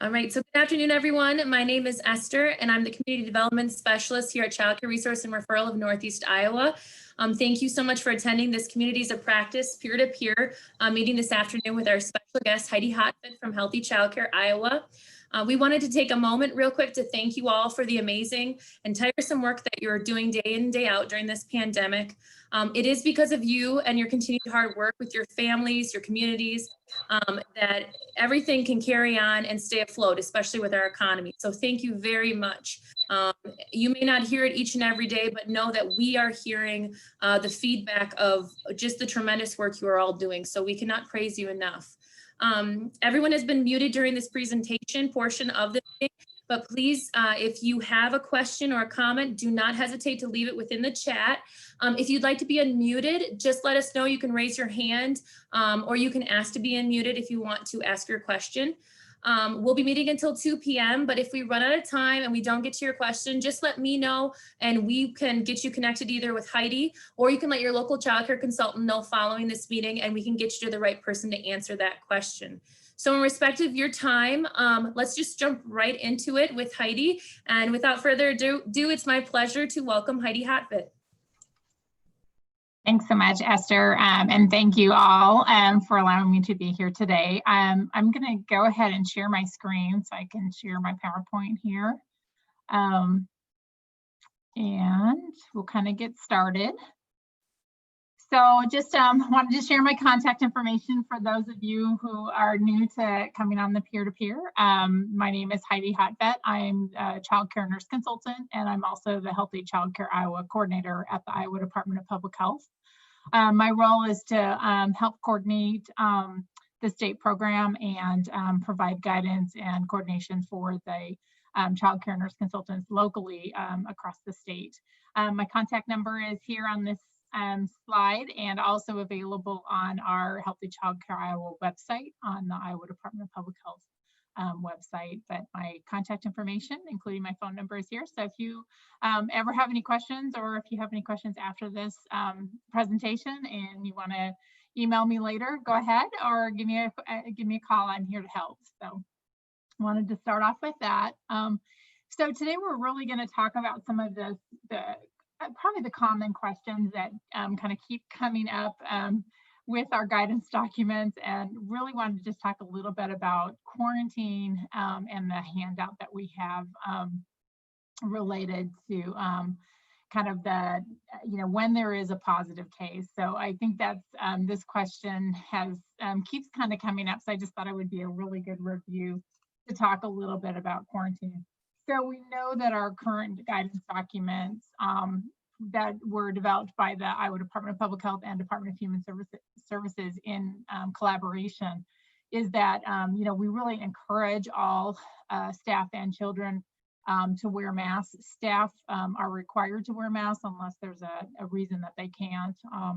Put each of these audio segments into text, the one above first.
All right, so good afternoon, everyone. My name is Esther, and I'm the Community Development Specialist here at Child Care Resource and Referral of Northeast Iowa. Thank you so much for attending this Communities of Practice peer-to-peer meeting this afternoon with our special guest, Heidi Hotvedt from Healthy Child Care Iowa. We wanted to take a moment real quick to thank you all for the amazing and tiresome work that you're doing day in and day out during this pandemic. It is because of you and your continued hard work with your families, your communities, that everything can carry on and stay afloat, especially with our economy. So thank you very much. You may not hear it each and every day, but know that we are hearing the feedback of just the tremendous work you are all doing. So we cannot praise you enough. Everyone has been muted during this presentation portion of the meeting, but please, if you have a question or a comment, do not hesitate to leave it within the chat. If you'd like to be unmuted, just let us know. You can raise your hand or you can ask to be unmuted if you want to ask your question. We'll be meeting until 2 p.m. But if we run out of time and we don't get to your question, just let me know and we can get you connected either with Heidi, or you can let your local child care consultant know following this meeting and we can get you to the right person to answer that question. So in respect of your time, let's just jump right into it with Heidi. And without further ado, it's my pleasure to welcome Heidi Hotvedt. Thanks so much, Esther, and thank you all for allowing me to be here today. I'm going to go ahead and share my screen so I can share my PowerPoint here. And we'll kind of get started. So just wanted to share my contact information for those of you who are new to coming on the peer-to-peer. My name is Heidi Hotvedt. I'm a child care nurse consultant, and I'm also the Healthy Child Care Iowa coordinator at the Iowa Department of Public Health. My role is to help coordinate the state program and provide guidance and coordination for the child care nurse consultants locally across the state. My contact number is here on this slide and also available on our Healthy Child Care Iowa website on the Iowa Department of Public Health website. But my contact information, including my phone number, is here. So if you ever have any questions, or if you have any questions after this presentation and you want to email me later, go ahead, or give me a call. I'm here to help. So I wanted to start off with that. So today we're really going to talk about some of the probably the common questions that kind of keep coming up with our guidance documents, and really wanted to just talk a little bit about quarantine and the handout that we have related to kind of the, when there is a positive case. So I think that's this question has keeps kind of coming up. So I just thought it would be a really good review to talk a little bit about quarantine. So we know that our current guidance documents that were developed by the Iowa Department of Public Health and Department of Human Services in collaboration is that, we really encourage all staff and children to wear masks. Staff are required to wear masks unless there's a reason that they can't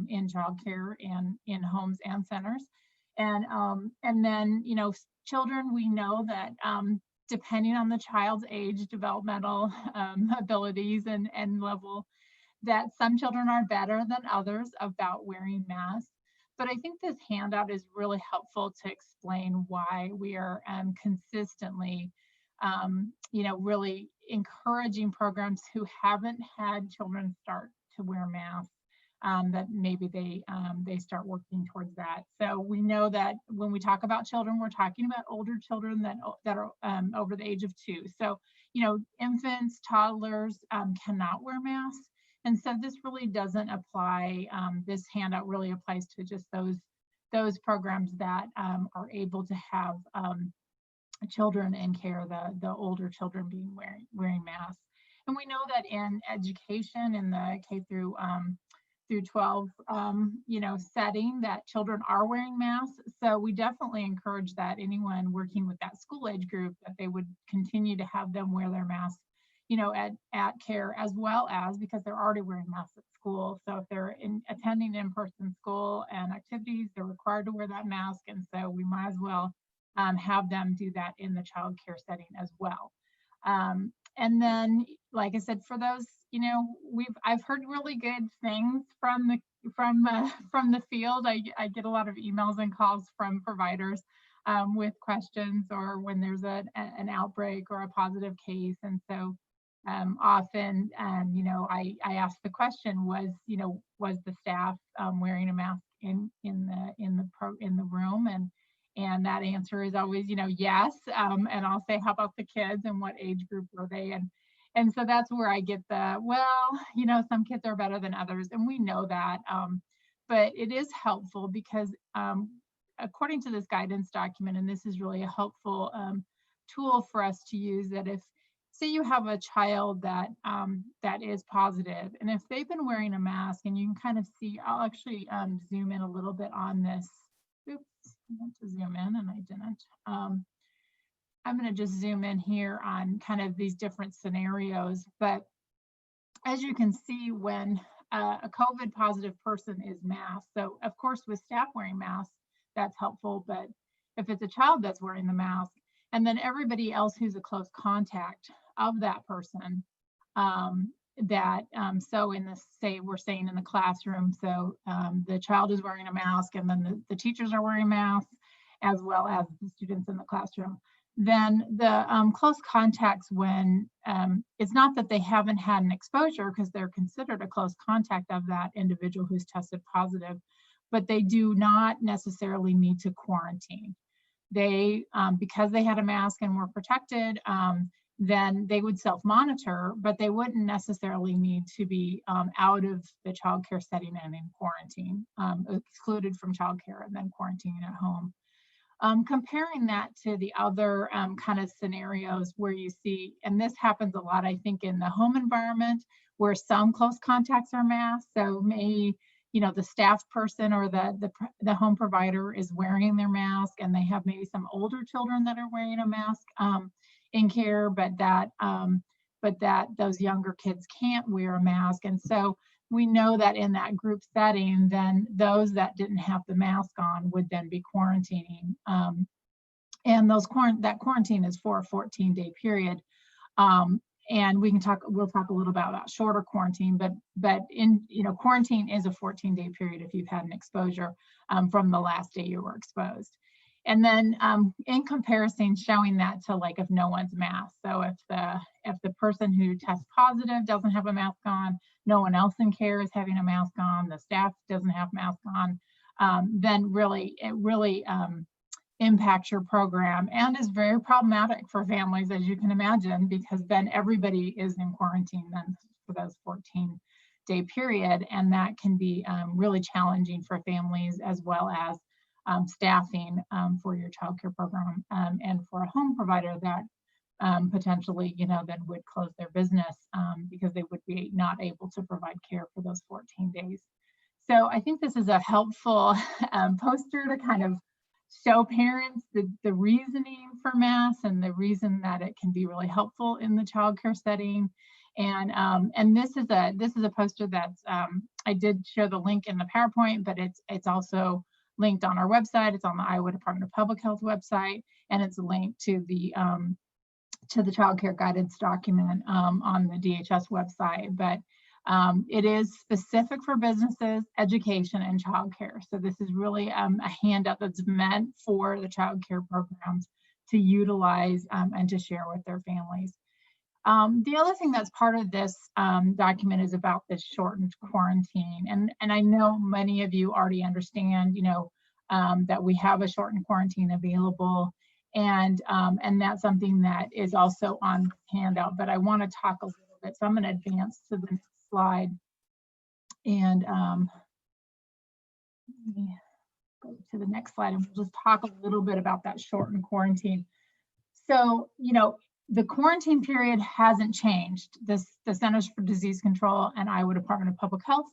in childcare and in homes and centers. And then, children, we know that depending on the child's age, developmental abilities and level, that some children are better than others about wearing masks. But I think this handout is really helpful to explain why we are consistently, really encouraging programs who haven't had children start to wear masks, that maybe they start working towards that. So we know that when we talk about children, we're talking about older children that are over the age of 2. So, infants, toddlers cannot wear masks. And so this really doesn't apply. This handout really applies to just those programs that are able to have children in care, the older children wearing masks. And we know that in education, in the K through 12 setting, that children are wearing masks. So we definitely encourage that anyone working with that school age group, that they would continue to have them wear their masks at care, as well as because they're already wearing masks at school. So if they're attending in-person school and activities, they're required to wear that mask. And so we might as well have them do that in the child care setting as well. And then, like I said, for those, I've heard really good things from the field. I get a lot of emails and calls from providers with questions or when there's an outbreak or a positive case. And so often, I ask the question, was the staff wearing a mask in the room? And that answer is always, yes. And I'll say, how about the kids and what age group were they? And so that's where I get some kids are better than others, and we know that. But it is helpful because according to this guidance document, and this is really a helpful tool for us to use, that if, say you have a child that is positive, and if they've been wearing a mask, and you can kind of see, I'll actually zoom in a little bit on this. Oops, I meant to zoom in and I didn't. I'm going to just zoom in here on kind of these different scenarios. But as you can see, when a COVID positive person is masked, so of course with staff wearing masks, that's helpful. But if it's a child that's wearing the mask, and then everybody else who's a close contact of that person, so in the, say we're saying in the classroom, so the child is wearing a mask, and then the teachers are wearing masks, as well as the students in the classroom, then the close contacts, when it's not that they haven't had an exposure, because they're considered a close contact of that individual who's tested positive, but they do not necessarily need to quarantine. They, because they had a mask and were protected, then they would self-monitor, but they wouldn't necessarily need to be out of the childcare setting and in quarantine, excluded from childcare and then quarantining at home. Comparing that to the other kind of scenarios where you see, and this happens a lot, I think, in the home environment, where some close contacts are masked. So maybe, the staff person or the home provider is wearing their mask, and they have maybe some older children that are wearing a mask in care, but that those younger kids can't wear a mask. And so we know that in that group setting, then those that didn't have the mask on would then be quarantining. And that quarantine is for a 14-day period. And we'll talk a little about shorter quarantine, but quarantine is a 14-day period if you've had an exposure from the last day you were exposed. And then in comparison, showing that to like if no one's masked. So if the person who tests positive doesn't have a mask on, no one else in care is having a mask on, the staff doesn't have mask on, then it really impacts your program, and is very problematic for families, as you can imagine, because then everybody is in quarantine then for those 14-day period, and that can be really challenging for families, as well as staffing for your childcare program, and for a home provider that potentially, then would close their business because they would be not able to provide care for those 14 days. So I think this is a helpful poster to kind of show parents the reasoning for masks and the reason that it can be really helpful in the childcare setting. And this is a poster that's I did share the link in the PowerPoint, but it's also linked on our website. It's on the Iowa Department of Public Health website, and it's linked to the childcare guidance document on the DHS website. But it is specific for businesses, education, and childcare. So this is really a handout that's meant for the childcare programs to utilize and to share with their families. The other thing that's part of this document is about this shortened quarantine. And I know many of you already understand, that we have a shortened quarantine available. And that's something that is also on the handout, but I want to talk a little bit. So I'm going to advance to the next slide. And let me go to the next slide, and we'll just talk a little bit about that shortened quarantine. So, the quarantine period hasn't changed. The Centers for Disease Control and Iowa Department of Public Health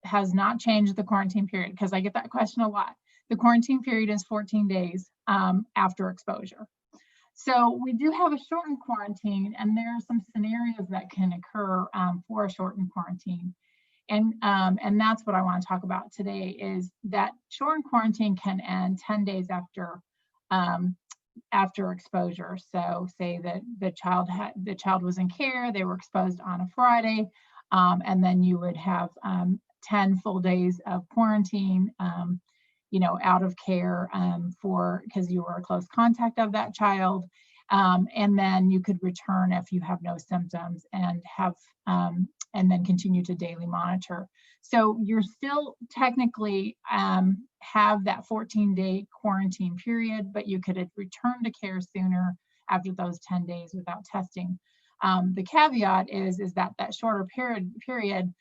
has not changed the quarantine period, because I get that question a lot. The quarantine period is 14 days after exposure. So we do have a shortened quarantine, and there are some scenarios that can occur for a shortened quarantine. And that's what I want to talk about today, is that shortened quarantine can end 10 days after exposure. So say that the child was in care, they were exposed on a Friday, and then you would have 10 full days of quarantine, out of care because you were a close contact of that child. And then you could return if you have no symptoms and and then continue to daily monitor. So you're still technically have that 14-day quarantine period, but you could return to care sooner after those 10 days without testing. The caveat is that shorter period,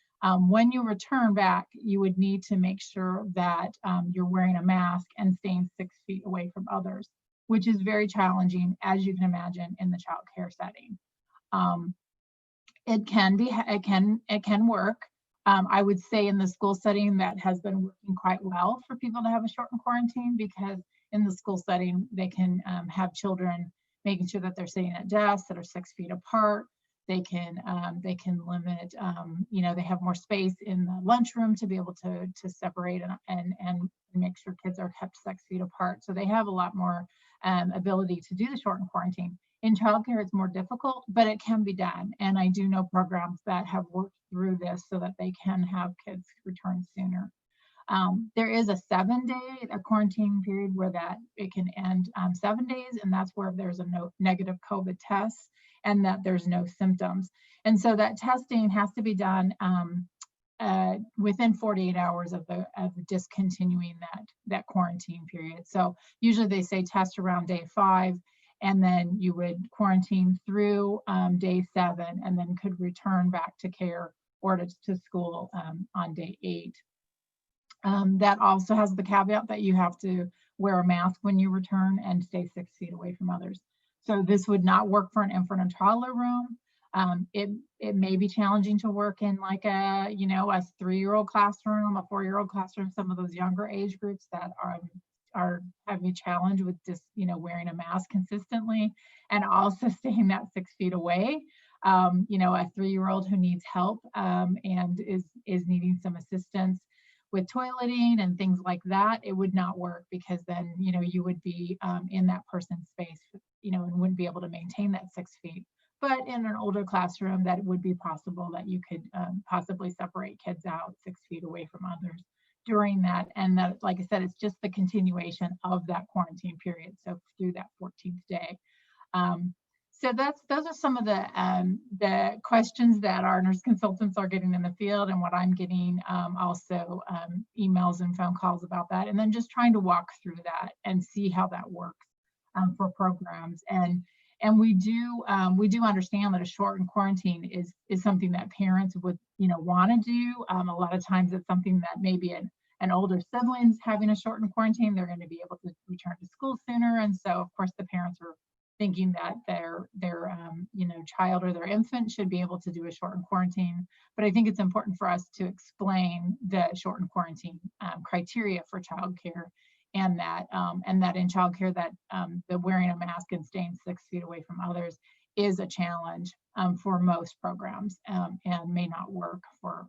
when you return back, you would need to make sure that you're wearing a mask and staying 6 feet away from others, which is very challenging, as you can imagine, in the child care setting. It can work. I would say in the school setting that has been working quite well for people to have a shortened quarantine, because in the school setting, they can have children making sure that they're sitting at desks that are 6 feet apart. They can limit, they have more space in the lunchroom to be able to separate and make sure kids are kept 6 feet apart. So they have a lot more ability to do the shortened quarantine. In childcare, it's more difficult, but it can be done. And I do know programs that have worked through this so that they can have kids return sooner. There is a 7-day quarantine period where that it can end 7 days, and that's where there's a negative COVID test and that there's no symptoms. And so that testing has to be done within 48 hours of discontinuing that quarantine period. So usually they say test around day 5, and then you would quarantine through day 7, and then could return back to care or to school on day 8. That also has the caveat that you have to wear a mask when you return and stay 6 feet away from others. So this would not work for an infant and toddler room. It may be challenging to work in like a 3-year-old classroom, a 4-year-old classroom, some of those younger age groups that are having a challenge with just wearing a mask consistently and also staying that 6 feet away. A 3-year-old who needs help and is needing some assistance with toileting and things like that, it would not work, because then you would be in that person's space, and wouldn't be able to maintain that 6 feet. But in an older classroom, that would be possible that you could possibly separate kids out 6 feet away from others during that. And that, like I said, it's just the continuation of that quarantine period, so through that 14th day. So those are some of the questions that our nurse consultants are getting in the field, and what I'm getting also emails and phone calls about that, and then just trying to walk through that and see how that works for programs. And we do understand that a shortened quarantine is something that parents would want to do. A lot of times it's something that maybe an older sibling's having a shortened quarantine, they're going to be able to return to school sooner, and so of course the parents are thinking that their child or their infant should be able to do a shortened quarantine. But I think it's important for us to explain the shortened quarantine criteria for childcare, and that in childcare that the wearing a mask and staying 6 feet away from others is a challenge for most programs, and may not work for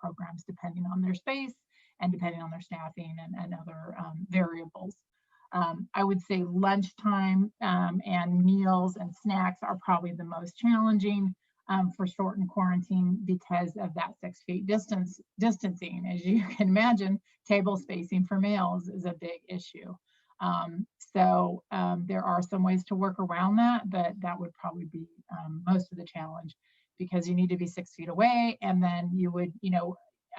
programs depending on their space and depending on their staffing and other variables. I would say lunchtime and meals and snacks are probably the most challenging for shortened quarantine because of that 6 feet distancing. As you can imagine, table spacing for meals is a big issue. So there are some ways to work around that, but that would probably be most of the challenge, because you need to be 6 feet away, and then you would,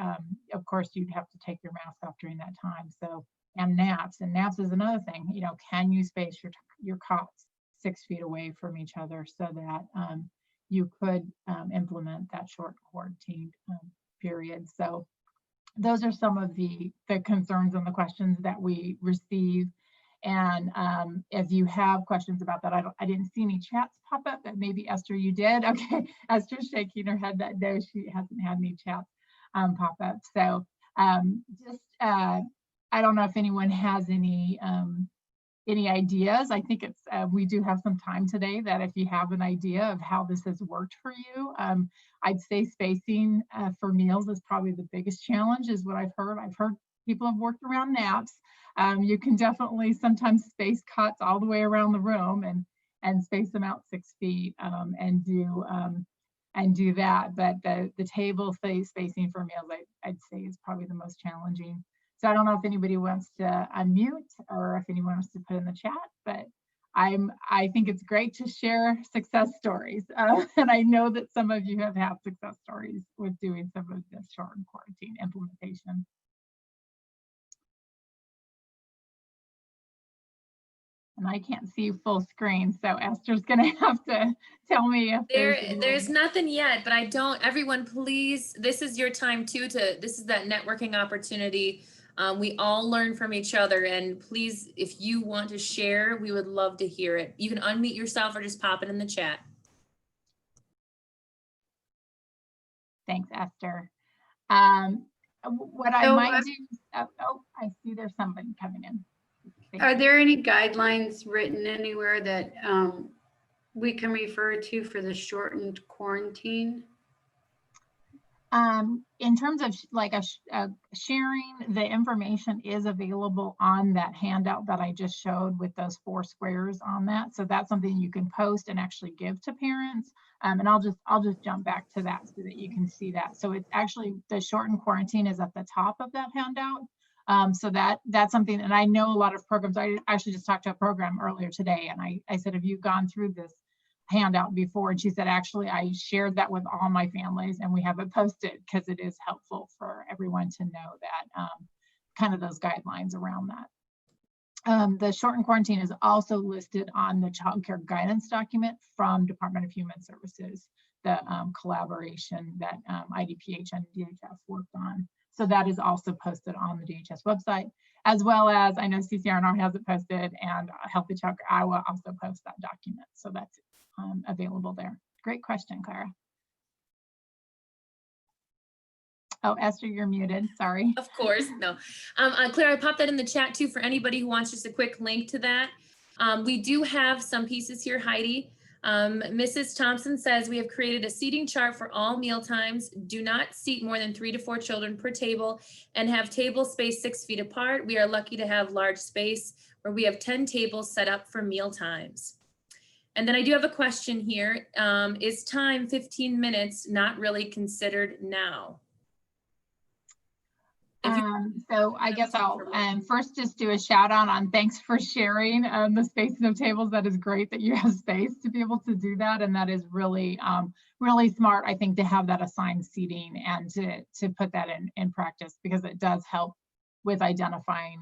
of course, you'd have to take your mask off during that time. So, and naps is another thing. Can you space your cots 6 feet away from each other so that you could implement that short quarantine period? So those are some of the concerns and the questions that we receive. And if you have questions about that, I didn't see any chats pop up, but maybe Esther, you did. Okay, Esther's shaking her head that no, she hasn't had any chats pop up. So I don't know if anyone has any ideas. I think it's we do have some time today, that if you have an idea of how this has worked for you, I'd say spacing for meals is probably the biggest challenge, is what I've heard. I've heard people have worked around naps. You can definitely sometimes space cots all the way around the room and space them out 6 feet and do that. But the table spacing for meals, I'd say is probably the most challenging. So I don't know if anybody wants to unmute or if anyone wants to put in the chat, but I think it's great to share success stories. And I know that some of you have had success stories with doing some of this shortened quarantine implementation. And I can't see full screen, so Esther's gonna have to tell me if there's nothing yet, but everyone, please, this is your time too, this is that networking opportunity. We all learn from each other, and please, if you want to share, we would love to hear it. You can unmute yourself or just pop it in the chat. Thanks, Esther. What I might do, I see there's somebody coming in. Are there any guidelines written anywhere that we can refer to for the shortened quarantine? In terms of sharing, the information is available on that handout that I just showed with those 4 squares on that. So that's something you can post and actually give to parents. And I'll just jump back to that so that you can see that. So it's actually, the shortened quarantine is at the top of that handout. So that's something, and I know a lot of programs. I actually just talked to a program earlier today, and I said, have you gone through this handout before? And she said, actually, I shared that with all my families, and we have it posted because it is helpful for everyone to know that kind of those guidelines around that. The shortened quarantine is also listed on the child care guidance document from Department of Human Services, the collaboration that IDPH and DHS worked on. So that is also posted on the DHS website, as well as, I know CCR&R has it posted, and Healthy Child Care Iowa also posts that document. So that's available there. Great question, Clara. Oh, Esther, you're muted. Sorry. Of course, no. Claire, I popped that in the chat too for anybody who wants just a quick link to that. We do have some pieces here, Heidi. Mrs. Thompson says, we have created a seating chart for all meal times. Do not seat more than 3 to 4 children per table and have table space 6 feet apart. We are lucky to have large space where we have 10 tables set up for meal times. And then I do have a question here. Is time 15 minutes not really considered now? So I guess I'll first just do a shout out on thanks for sharing the spacing of tables. That is great that you have space to be able to do that. And that is really, really smart, I think, to have that assigned seating and to put that in practice, because it does help with identifying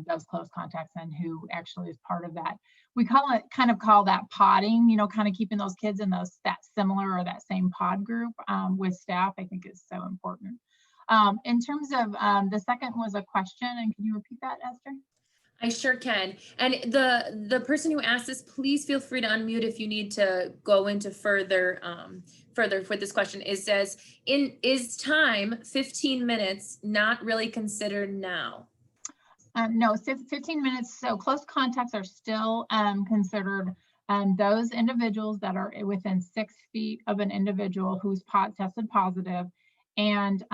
those close contacts and who actually is part of that. We kind of call that podding, you know, kind of keeping those kids in that similar or that same pod group with staff, I think is so important. In terms of the second was a question, and can you repeat that, Esther? I sure can. And the person who asked this, please feel free to unmute if you need to go into further with this question. It says, is time 15 minutes not really considered now? No, 15 minutes. So close contacts are still considered those individuals that are within 6 feet of an individual who's tested positive, and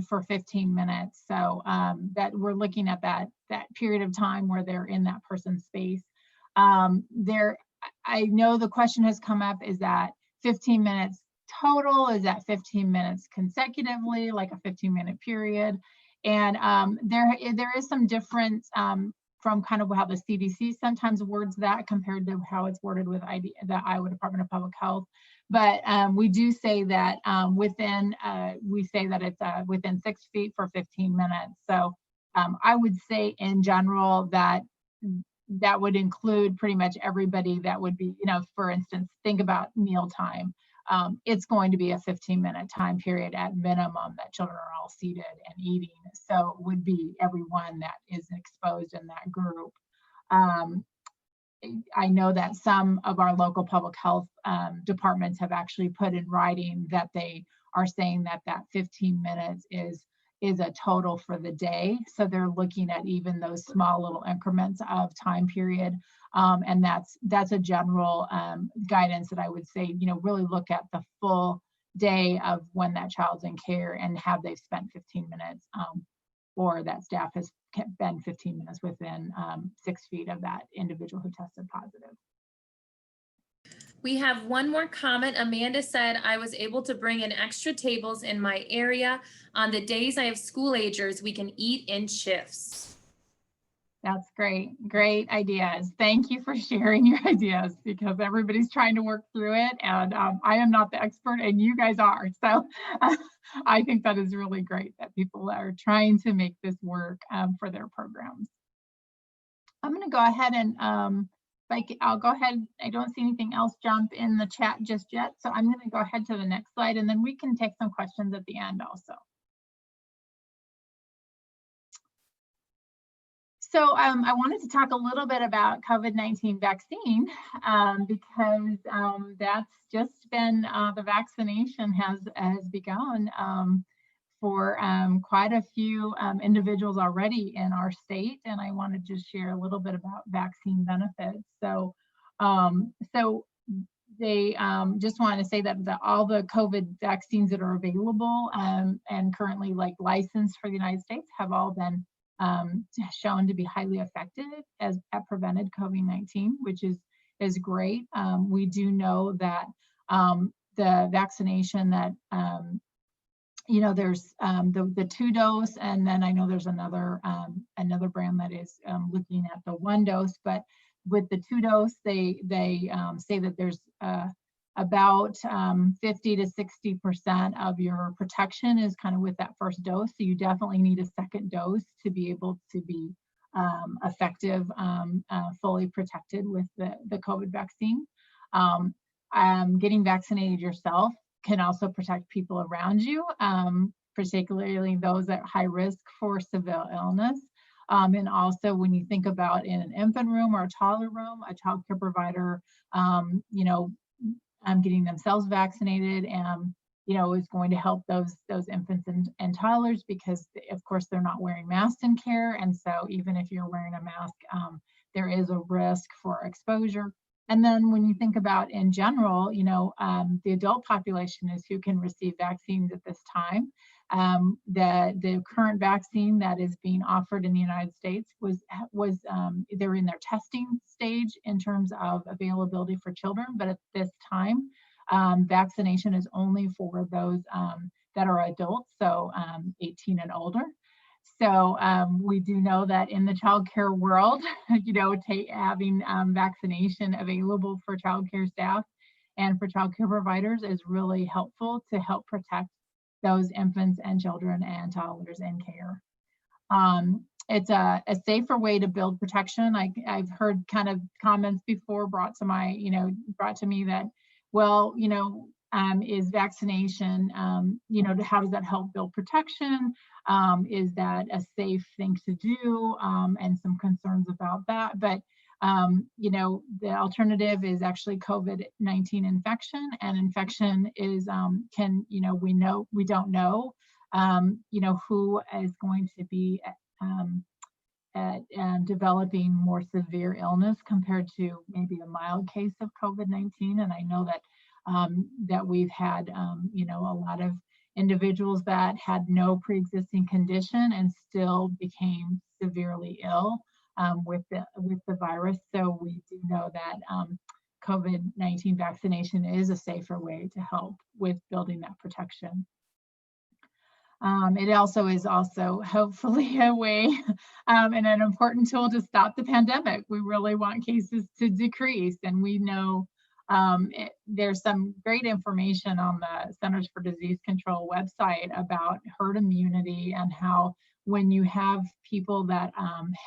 for 15 minutes. So that we're looking at that period of time where they're in that person's space. I know the question has come up, is that 15 minutes total? Is that 15 minutes consecutively, like a 15-minute period? And there is some difference from kind of how the CDC sometimes words that compared to how it's worded with the Iowa Department of Public Health. But we do say that it's within 6 feet for 15 minutes. So I would say in general that would include pretty much everybody that would be, you know, for instance, think about mealtime. It's going to be a 15-minute time period at minimum that children are all seated and eating. So it would be everyone that is exposed in that group. I know that some of our local public health departments have actually put in writing that they are saying that 15 minutes is a total for the day. So they're looking at even those small little increments of time period. And that's a general guidance that I would say, you know, really look at the full day of when that child's in care and have they spent 15 minutes or that staff has been 15 minutes within 6 feet of that individual who tested positive. We have one more comment. Amanda said, I was able to bring in extra tables in my area. On the days I have school agers, we can eat in shifts. That's great. Great ideas. Thank you for sharing your ideas, because everybody's trying to work through it, and I am not the expert and you guys are. So I think that is really great that people are trying to make this work for their programs. I'm going to go ahead and I'll go ahead. I don't see anything else jump in the chat just yet. So I'm going to go ahead to the next slide, and then we can take some questions at the end also. So I wanted to talk a little bit about COVID-19 vaccine because that's just been, the vaccination has begun for quite a few individuals already in our state. And I wanted to share a little bit about vaccine benefits. So, they just want to say that all the COVID vaccines that are available and currently licensed for the United States have all been shown to be highly effective at prevented COVID-19, which is great. We do know that the vaccination that there's the 2-dose, and then I know there's another brand that is looking at the 1-dose. But with the 2-dose, they say that there's about 50 to 60% of your protection is kind of with that first dose. So you definitely need a second dose to be able to be effective, fully protected with the COVID vaccine. Getting vaccinated yourself can also protect people around you, particularly those at high risk for severe illness. And also when you think about in an infant room or a toddler room, a child care provider, getting themselves vaccinated and is going to help those infants and toddlers, because of course they're not wearing masks in care, and so even if you're wearing a mask, there is a risk for exposure. And then when you think about in general, the adult population is who can receive vaccines at this time. The current vaccine that is being offered in the United States they're in their testing stage in terms of availability for children, but at this time, vaccination is only for those that are adults, so 18 and older. So we do know that in the childcare world, having vaccination available for childcare staff and for childcare providers is really helpful to help protect those infants and children and toddlers in care. It's a safer way to build protection. I've heard kind of comments before brought to me that, well, is vaccination, how does that help build protection? Is that a safe thing to do? And some concerns about that. But, the alternative is actually COVID-19 infection, and infection is, we don't know, who is going to be developing more severe illness compared to maybe a mild case of COVID-19. And I know that that we've had, a lot of individuals that had no pre-existing condition and still became severely ill with the virus. So we do know that COVID-19 vaccination is a safer way to help with building that protection. It also is hopefully a way and an important tool to stop the pandemic. We really want cases to decrease, and we know there's some great information on the Centers for Disease Control website about herd immunity and how when you have people that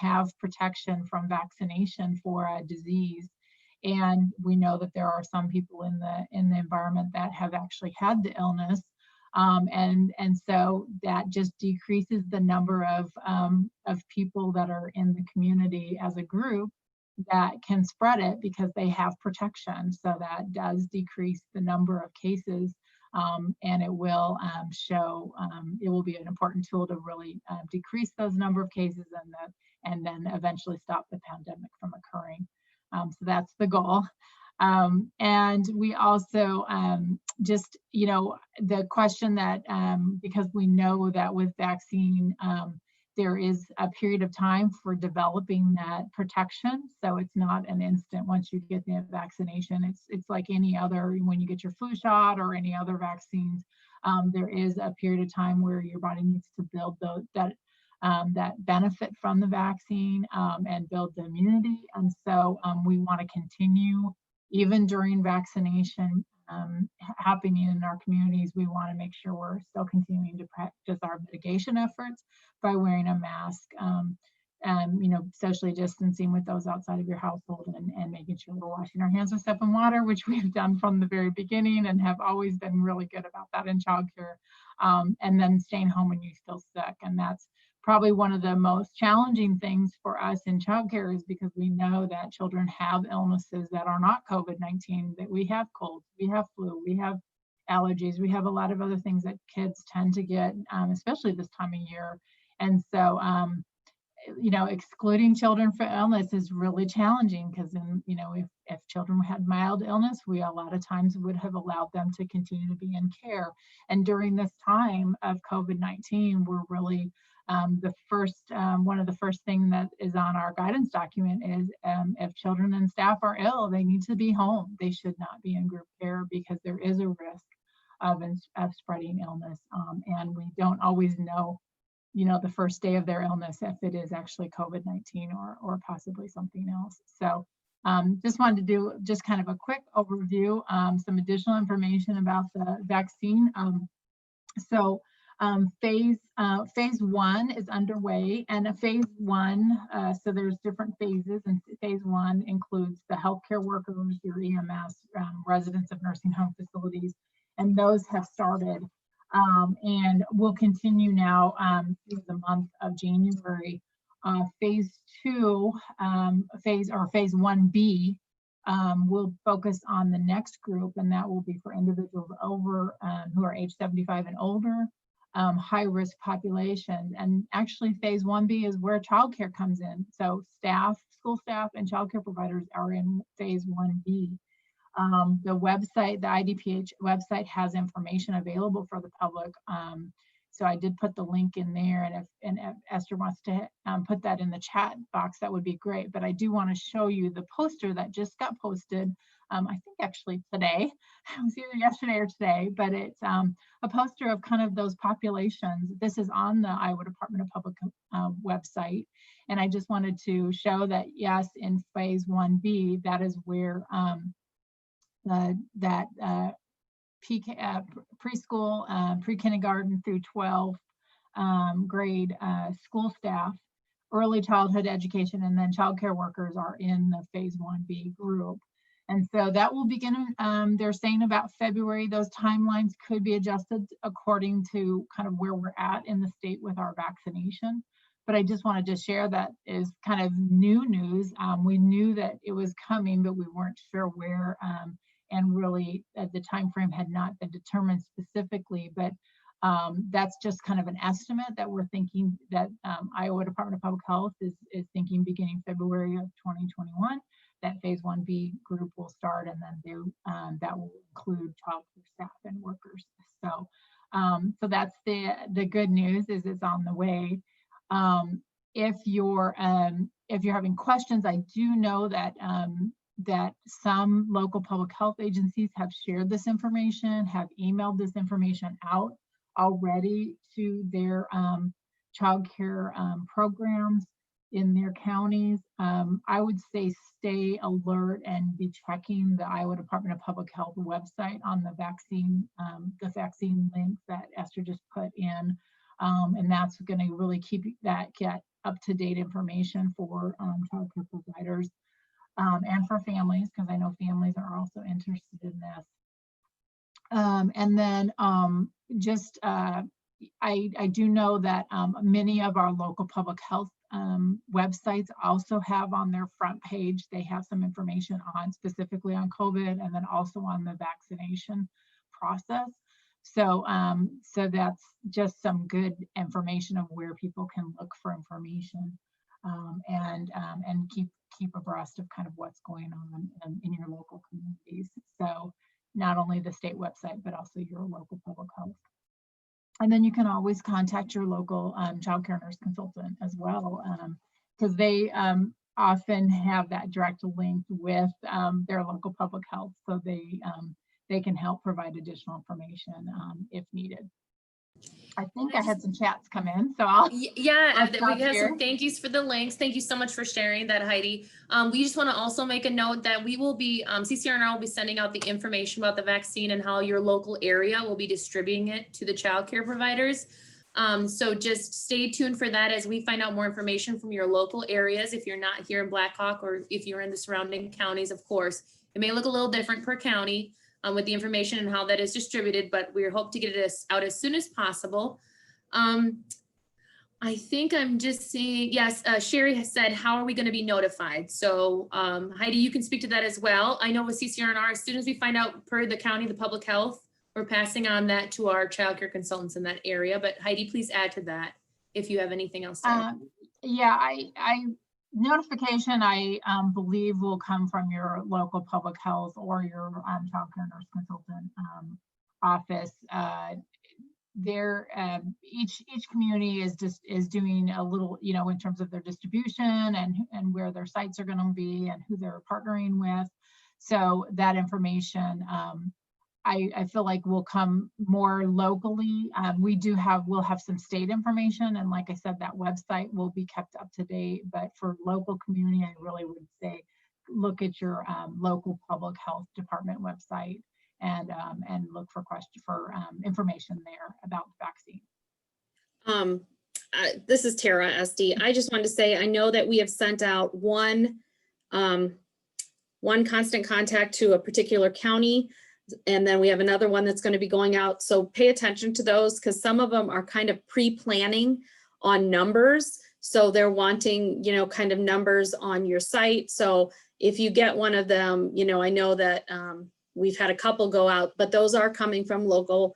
have protection from vaccination for a disease, and we know that there are some people in the environment that have actually had the illness, and so that just decreases the number of people that are in the community as a group that can spread it because they have protection. So that does decrease the number of cases, and it will it will be an important tool to really decrease those number of cases and then eventually stop the pandemic from occurring. So that's the goal. And we also the question that because we know that with vaccine, there is a period of time for developing that protection. So it's not an instant once you get the vaccination. It's like any other, when you get your flu shot or any other vaccines, there is a period of time where your body needs to build that benefit from the vaccine and build the immunity. And so we want to continue, even during vaccination happening in our communities, we want to make sure we're still continuing to practice our mitigation efforts by wearing a mask, and socially distancing with those outside of your household, and making sure we're washing our hands with soap and water, which we've done from the very beginning and have always been really good about that in childcare, and then staying home when you feel sick. And that's probably one of the most challenging things for us in childcare, is because we know that children have illnesses that are not COVID-19, that we have colds, we have flu, we have allergies, we have a lot of other things that kids tend to get, especially this time of year. And so, excluding children for illness is really challenging, because if children had mild illness, we a lot of times would have allowed them to continue to be in care. And during this time of COVID-19, we're really one of the first things that is on our guidance document is if children and staff are ill, they need to be home. They should not be in group care, because there is a risk of spreading illness. And we don't always know, the first day of their illness, if it is actually COVID-19 or possibly something else. So just wanted to do just kind of a quick overview, some additional information about the vaccine. Phase 1 is underway, and a phase 1, so there's different phases, and phase 1 includes the healthcare workers, your EMS, residents of nursing home facilities, and those have started, and will continue now through the month of January. Phase 2, phase 1B, will focus on the next group, and that will be for individuals over who are age 75 and older, high-risk population. And actually phase 1B is where childcare comes in. So school staff and childcare providers are in phase 1B. The website, the IDPH website, has information available for the public. So I did put the link in there, and if Esther wants to put that in the chat box, that would be great. But I do want to show you the poster that just got posted, I think actually today. It was either yesterday or today, but it's a poster of kind of those populations. This is on the Iowa Department of Public website. And I just wanted to show that, yes, in phase 1B, that is where preschool, pre-kindergarten through 12th grade school staff, early childhood education, and then childcare workers are in the phase 1B group. And so that will begin, they're saying about February. Those timelines could be adjusted according to kind of where we're at in the state with our vaccination. But I just wanted to share that is kind of new news. We knew that it was coming, but we weren't sure where, and really the time frame had not been determined specifically. But that's just kind of an estimate that we're thinking that Iowa Department of Public Health is thinking beginning February of 2021. That phase 1B group will start, and then that will include childcare staff and workers. So, so that's the good news, is it's on the way. If you're having questions, I do know that that some local public health agencies have shared this information, have emailed this information out already to their childcare programs in their counties. I would say stay alert and be checking the Iowa Department of Public Health website on the vaccine link that Esther just put in. And that's going to really get up-to-date information for childcare providers and for families, because I know families are also interested in this. And then I do know that many of our local public health websites also have on their front page, they have some information specifically on COVID, and then also on the vaccination process. So so that's just some good information of where people can look for information, and keep abreast of kind of what's going on in your local communities. So not only the state website, but also your local public health. And then you can always contact your local child care nurse consultant as well, because they often have that direct link with their local public health, so they can help provide additional information if needed. I think I had some chats come in, so I'll Yeah, stop we have here. some thank yous for the links. Thank you so much for sharing that, Heidi. We just want to also make a note that we will be, CCR&R will be sending out the information about the vaccine and how your local area will be distributing it to the childcare providers. So just stay tuned for that as we find out more information from your local areas. If you're not here in Black Hawk, or if you're in the surrounding counties, of course, it may look a little different per county with the information and how that is distributed, but we hope to get it out as soon as possible. I think I'm just seeing, yes, Sherry has said, how are we going to be notified? So Heidi, you can speak to that as well. I know with CCR&R, as soon as we find out per the county, the public health, we're passing on that to our child care consultants in that area. But Heidi, please add to that if you have anything else to add. Yeah, notification, I believe, will come from your local public health or your child care nurse consultant office. Each community is doing a little, in terms of their distribution and where their sites are going to be and who they're partnering with. So that information, I feel like will come more locally. We'll have some state information, and like I said, that website will be kept up to date. But for local community, I really would say look at your local public health department website and look for information there about the vaccine. This is Tara SD. I just wanted to say, I know that we have sent out one constant contact to a particular county, and then we have another one that's going to be going out. So pay attention to those, because some of them are kind of pre-planning on numbers. So they're wanting, kind of numbers on your site. So if you get one of them, I know that we've had a couple go out, but those are coming from local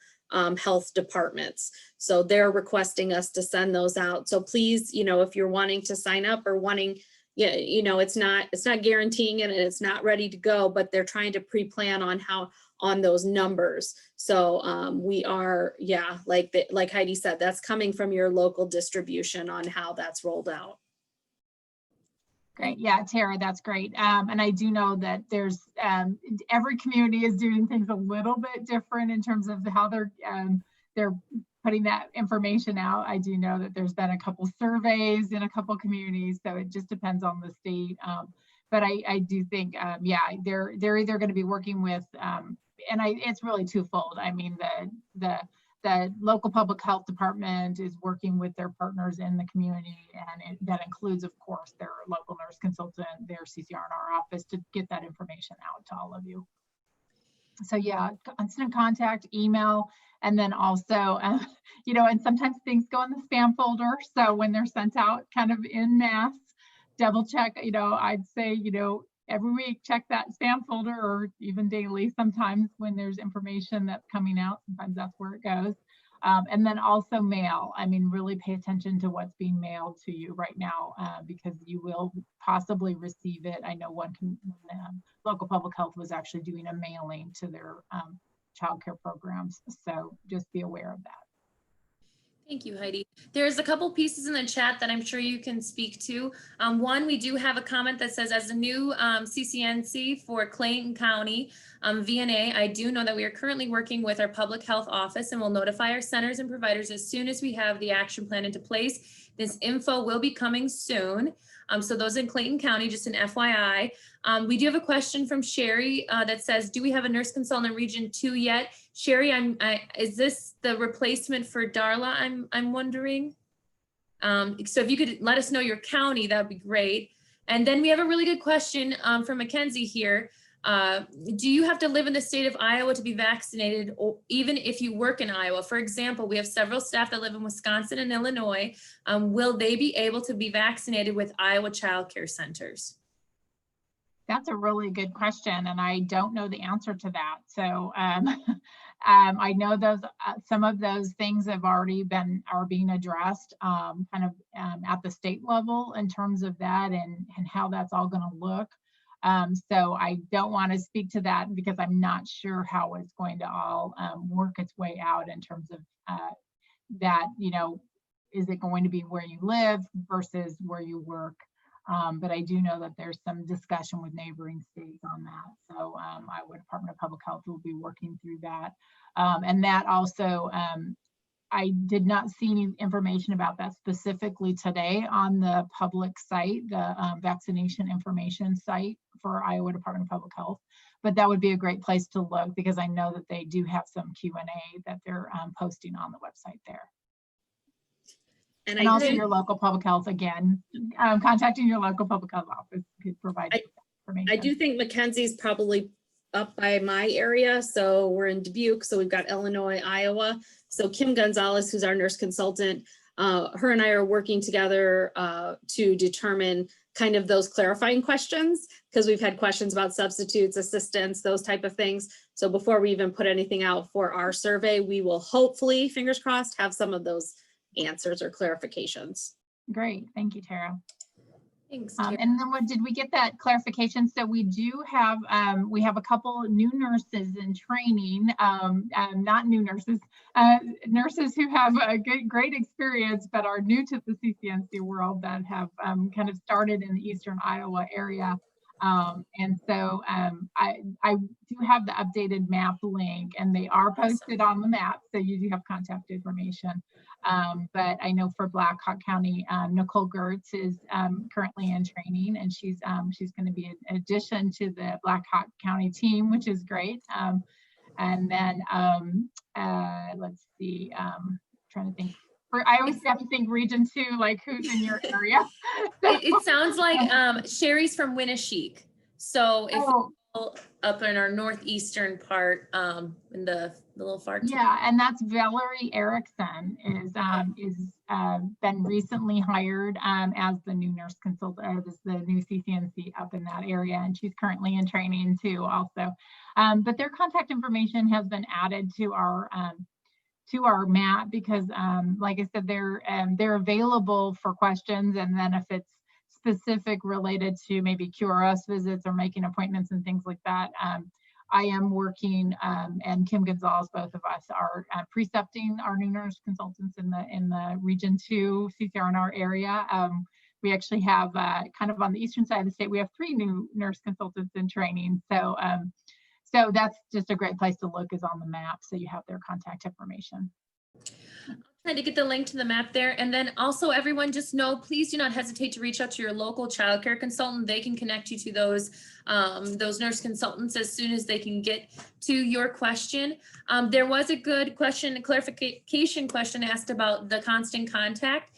health departments. So they're requesting us to send those out. So please, if you're wanting to sign up or wanting, it's not guaranteeing it and it's not ready to go, but they're trying to pre-plan on those numbers. So we are, like Heidi said, that's coming from your local distribution on how that's rolled out. Great. Yeah, Tara, that's great. And I do know that there's every community is doing things a little bit different in terms of how they're putting that information out. I do know that there's been a couple surveys in a couple communities, so it just depends on the state. But I do think, they're either going to be working with, it's really twofold. I mean, the local public health department is working with their partners in the community, and that includes, of course, their local nurse consultant, their CCR&R office, to get that information out to all of you. So yeah, constant contact, email, and then also, and sometimes things go in the spam folder. So when they're sent out kind of en masse, double check, I'd say, every week, check that spam folder, or even daily sometimes when there's information that's coming out. Sometimes that's where it goes. And then also mail. I mean, really pay attention to what's being mailed to you right now, because you will possibly receive it. I know one local public health was actually doing a mailing to their childcare programs. So just be aware of that. Thank you, Heidi. There's a couple pieces in the chat that I'm sure you can speak to. One, we do have a comment that says, as a new CCNC for Clayton County VNA, I do know that we are currently working with our public health office and will notify our centers and providers as soon as we have the action plan into place. This info will be coming soon. So those in Clayton County, just an FYI. We do have a question from Sherry that says, do we have a nurse consultant in Region 2 yet? Sherry, is this the replacement for Darla? I'm wondering. So if you could let us know your county, that would be great. And then we have a really good question from Mackenzie here. Do you have to live in the state of Iowa to be vaccinated, or even if you work in Iowa? For example, we have several staff that live in Wisconsin and Illinois. Will they be able to be vaccinated with Iowa child care centers? That's a really good question, and I don't know the answer to that. So I know some of those things have already are being addressed kind of at the state level in terms of that and how that's all going to look. So I don't want to speak to that because I'm not sure how it's going to all work its way out in terms of that, you know, is it going to be where you live versus where you work? But I do know that there's some discussion with neighboring states on that. So Iowa Department of Public Health will be working through that. And that also, I did not see any information about that specifically today on the public site, the vaccination information site for Iowa Department of Public Health. But that would be a great place to look, because I know that they do have some Q&A that they're posting on the website there. And also your local public health, again, contacting your local public health office could provide you with that information. I do think Mackenzie's probably up by my area. So we're in Dubuque. So we've got Illinois, Iowa. So Kim Gonzalez, who's our nurse consultant, her and I are working together to determine kind of those clarifying questions, because we've had questions about substitutes, assistants, those type of things. So before we even put anything out for our survey, we will hopefully, fingers crossed, have some of those answers or clarifications. Great, thank you, Tara. Thanks. And then what did we get that clarification? So we do have a couple new nurses in training, not new nurses, nurses who have a great experience but are new to the CCNC world, that have kind of started in the Eastern Iowa area. And so I do have the updated map link, and they are posted on the map, so you do have contact information. But I know for Black Hawk County, Nicole Gertz is currently in training, and she's going to be an addition to the Black Hawk County team, which is great. And then let's see, trying to think. I always have to think region 2, like who's in your area. It sounds like Sherry's from Winneshiek. So if up in our northeastern part, in the little far. Yeah, and that's Valerie Erickson is been recently hired as the new nurse consultant, or the new CCNC up in that area, and she's currently in training too also. But their contact information has been added to our map, because like I said, they're available for questions, and then if it's specific related to maybe QRS visits or making appointments and things like that, I am working, and Kim Gonzalez, both of us are precepting our new nurse consultants in the region 2 CCR&R area. We actually have kind of on the eastern side of the state, we have 3 new nurse consultants in training. So so that's just a great place to look, is on the map, so you have their contact information. Trying to get the link to the map there. And then also, everyone, just know, please do not hesitate to reach out to your local childcare consultant. They can connect you to those nurse consultants as soon as they can get to your question. There was a good question, a clarification question asked about the constant contact.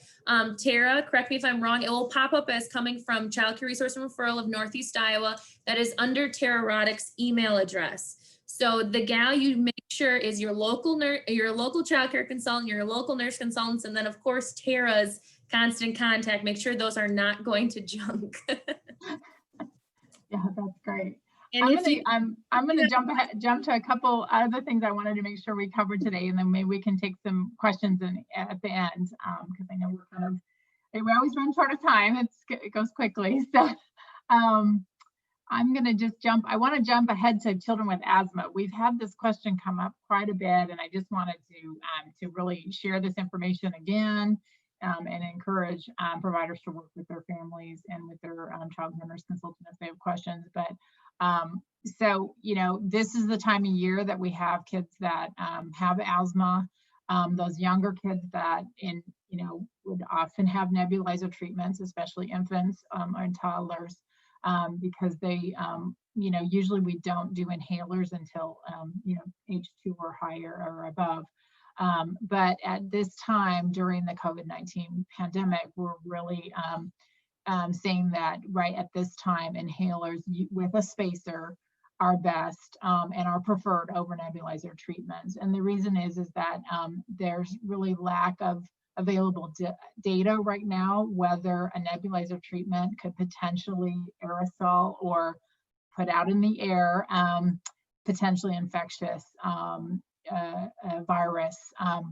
Tara, correct me if I'm wrong, it will pop up as coming from Child Care Resource and Referral of Northeast Iowa. That is under Tara Roddick's email address. So the gal you make sure is your local nurse, your local child care consultant, your local nurse consultants, and then of course Tara's constant contact. Make sure those are not going to junk. Yeah, that's great. And I'm gonna jump to a couple other things I wanted to make sure we covered today, and then maybe we can take some questions at the end, because I know we always run short of time. It goes quickly. So I'm going to just I want to jump ahead to children with asthma. We've had this question come up quite a bit, and I just wanted to really share this information again, and encourage providers to work with their families and with their child care nurse consultant if they have questions. But so, you know, this is the time of year that we have kids that have asthma, those younger kids that would often have nebulizer treatments, especially infants and toddlers. Because they, usually we don't do inhalers until, age 2 or higher or above. But at this time during the COVID-19 pandemic, we're really saying that right at this time, inhalers with a spacer are best and are preferred over nebulizer treatments. And the reason is that there's really lack of available data right now whether a nebulizer treatment could potentially aerosol or put out in the air potentially infectious virus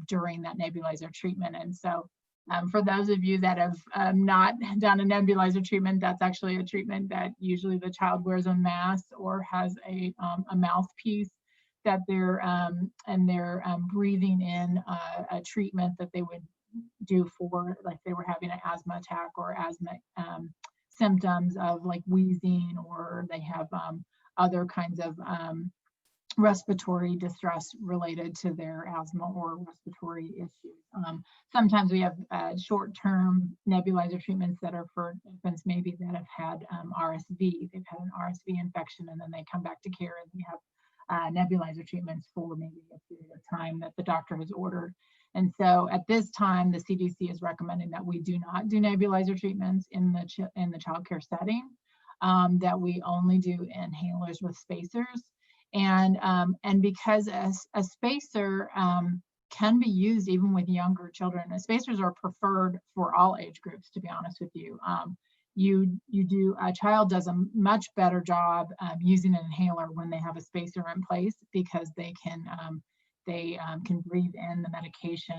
during that nebulizer treatment. And so for those of you that have not done a nebulizer treatment, that's actually a treatment that usually the child wears a mask or has a mouthpiece that they're breathing in a treatment that they would do for, like, they were having an asthma attack or asthma symptoms of like wheezing, or they have other kinds of respiratory distress related to their asthma or respiratory issues. Sometimes we have short-term nebulizer treatments that are for infants maybe that have had RSV. They've had an RSV infection and then they come back to care, and we have nebulizer treatments for maybe a period of time that the doctor has ordered. And so at this time, the CDC is recommending that we do not do nebulizer treatments in the child care setting, that we only do inhalers with spacers. And because a spacer can be used even with younger children. And spacers are preferred for all age groups, to be honest with you. A child does a much better job using an inhaler when they have a spacer in place, because they can breathe in the medication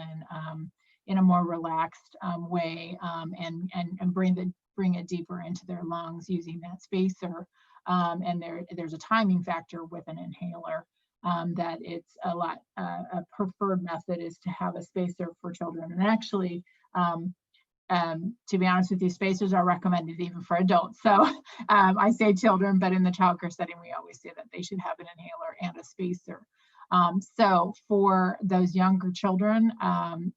in a more relaxed way, and bring it deeper into their lungs using that spacer. And there's a timing factor with an inhaler, that it's a preferred method is to have a spacer for children. And actually, to be honest with you, spacers are recommended even for adults. So I say children, but in the childcare setting, we always say that they should have an inhaler and a spacer. So for those younger children,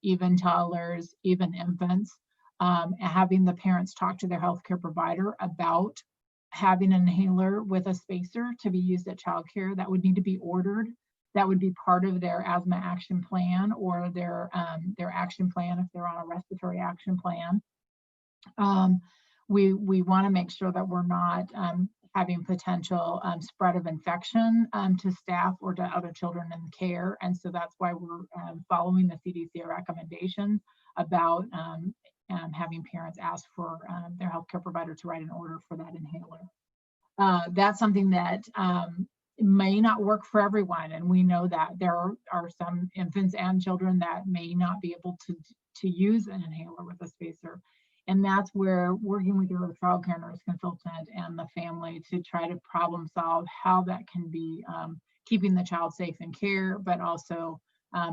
even toddlers, even infants, having the parents talk to their healthcare provider about having an inhaler with a spacer to be used at childcare, that would need to be ordered. That would be part of their asthma action plan, or their action plan if they're on a respiratory action plan. We want to make sure that we're not having potential spread of infection to staff or to other children in care. And so that's why we're following the CDC recommendation about having parents ask for their healthcare provider to write an order for that inhaler. That's something that may not work for everyone, and we know that there are some infants and children that may not be able to use an inhaler with a spacer. And that's where working with your child care nurse consultant and the family to try to problem solve how that can be keeping the child safe in care, but also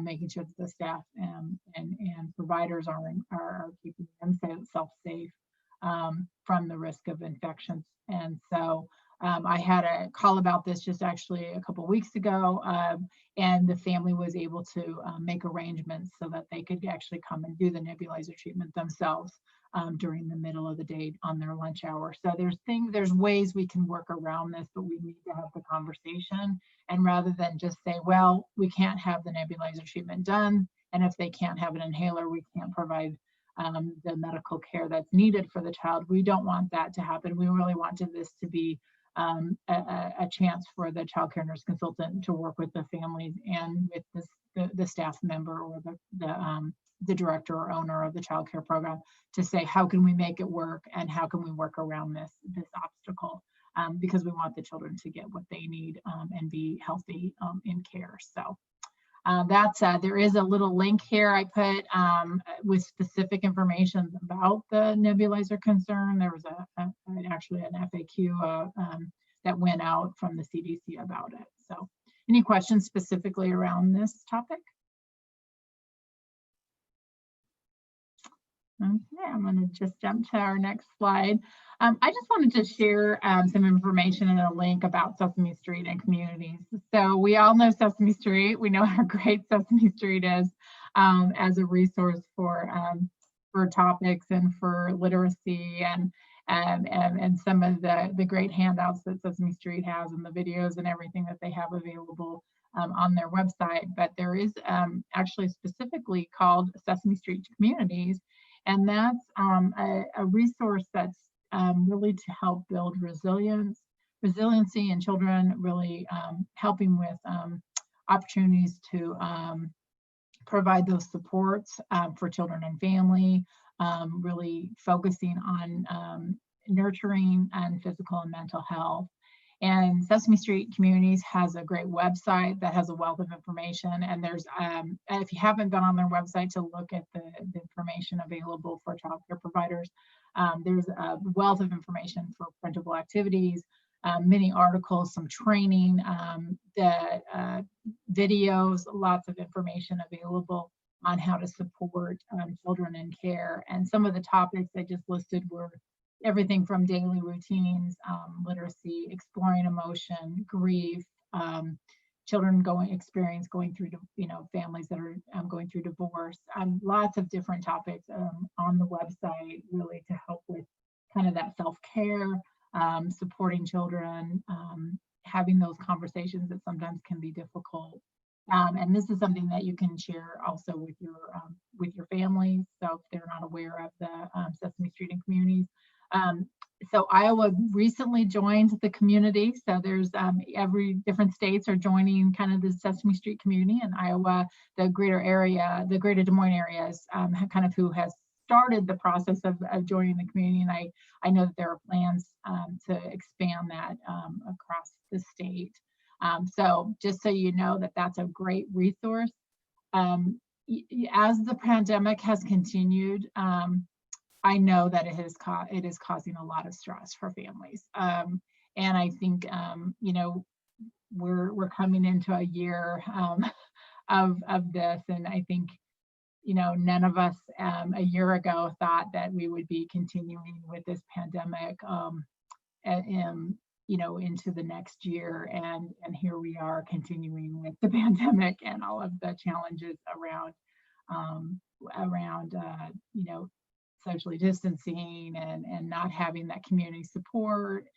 making sure that the staff and providers are keeping themselves safe from the risk of infections. And so I had a call about this just actually a couple of weeks ago, and the family was able to make arrangements so that they could actually come and do the nebulizer treatment themselves during the middle of the day on their lunch hour. So there's ways we can work around this, but we need to have the conversation. And rather than just say, well, we can't have the nebulizer treatment done, and if they can't have an inhaler, we can't provide the medical care that's needed for the child. We don't want that to happen. We really wanted this to be a chance for the child care nurse consultant to work with the families and with the staff member or the director or owner of the child care program to say, how can we make it work, and how can we work around this obstacle, because we want the children to get what they need and be healthy in care. So there is a little link here I put with specific information about the nebulizer concern. There was actually an FAQ that went out from the CDC about it. So any questions specifically around this topic? Okay, I'm going to just jump to our next slide. I just wanted to share some information and a link about Sesame Street and communities. So we all know Sesame Street. We know how great Sesame Street is as a resource for topics and for literacy and some of the great handouts that Sesame Street has, and the videos and everything that they have available on their website. But there is actually specifically called Sesame Street Communities. And that's a resource that's really to help build resiliency in children, really helping with opportunities to provide those supports for children and family, really focusing on nurturing and physical and mental health. And Sesame Street Communities has a great website that has a wealth of information. And there's, if you haven't been on their website to look at the information available for child care providers, there's a wealth of information for printable activities, many articles, some training, the videos, lots of information available on how to support children in care. And some of the topics I just listed were everything from daily routines, literacy, exploring emotion, grief, children going through, families that are going through divorce, lots of different topics on the website, really to help with kind of that self-care, supporting children, having those conversations that sometimes can be difficult. And this is something that you can share also with your families, so if they're not aware of the Sesame Street and Communities. So Iowa recently joined the community. So there's every different states are joining kind of the Sesame Street community, and Iowa, the greater Des Moines area is kind of who has started the process of joining the community. And I know that there are plans to expand that across the state. So just so you know that that's a great resource. As the pandemic has continued, I know that it is causing a lot of stress for families. And I think, we're coming into a year of this. And I think, none of us a year ago thought that we would be continuing with this pandemic, into the next year. And here we are continuing with the pandemic and all of the challenges around socially distancing and not having that community support.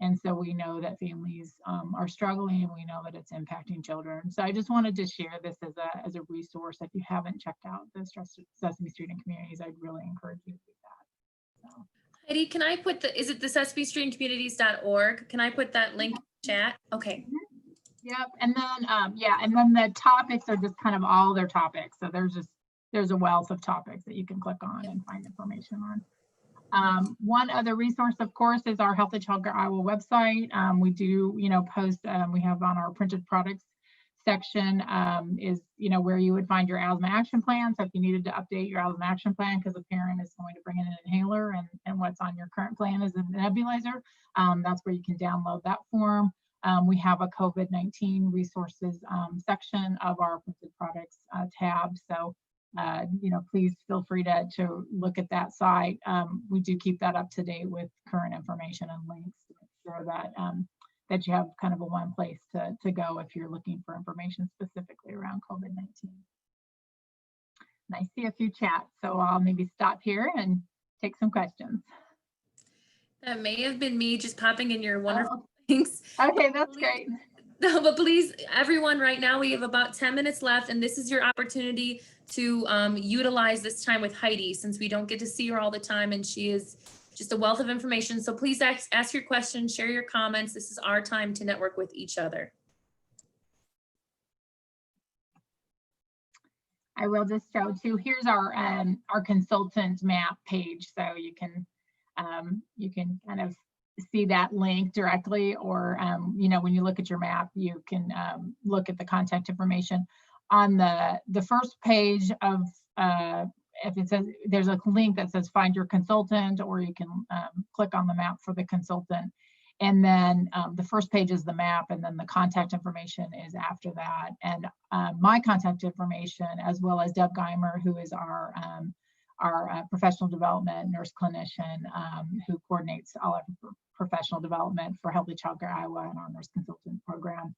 And so we know that families are struggling, and we know that it's impacting children. So I just wanted to share this as a resource. If you haven't checked out the Sesame Street and Communities, I'd really encourage you to do that. So. Heidi, can I put is it the Sesame Street and Communities.org? Can I put that link in the chat? Okay. Yep. And then, and then the topics are just kind of all their topics. So there's a wealth of topics that you can click on and find information on. One other resource, of course, is our Healthy Childcare Iowa website. We do, post, we have on our printed products section is, where you would find your asthma action plan. So if you needed to update your asthma action plan because a parent is going to bring in an inhaler and what's on your current plan is a nebulizer, that's where you can download that form. We have a COVID-19 resources section of our printed products tab. So please feel free to look at that site. We do keep that up to date with current information and links to make sure that you have kind of a one place to go if you're looking for information specifically around COVID-19. And I see a few chats, so I'll maybe stop here and take some questions. That may have been me just popping in your wonderful things. Okay, that's great. No, but please, everyone, right now we have about 10 minutes left, and this is your opportunity to utilize this time with Heidi, since we don't get to see her all the time, and she is just a wealth of information. So please ask your questions, share your comments. This is our time to network with each other. I will just show too, here's our consultant map page. So you can kind of see that link directly, or when you look at your map, you can look at the contact information on the first page of if it says there's a link that says find your consultant, or you can click on the map for the consultant, and then the first page is the map, and then the contact information is after that. And my contact information, as well as Deb Geimer, who is our professional development nurse clinician, who coordinates all of professional development for Healthy Childcare Iowa and our nurse consultant program.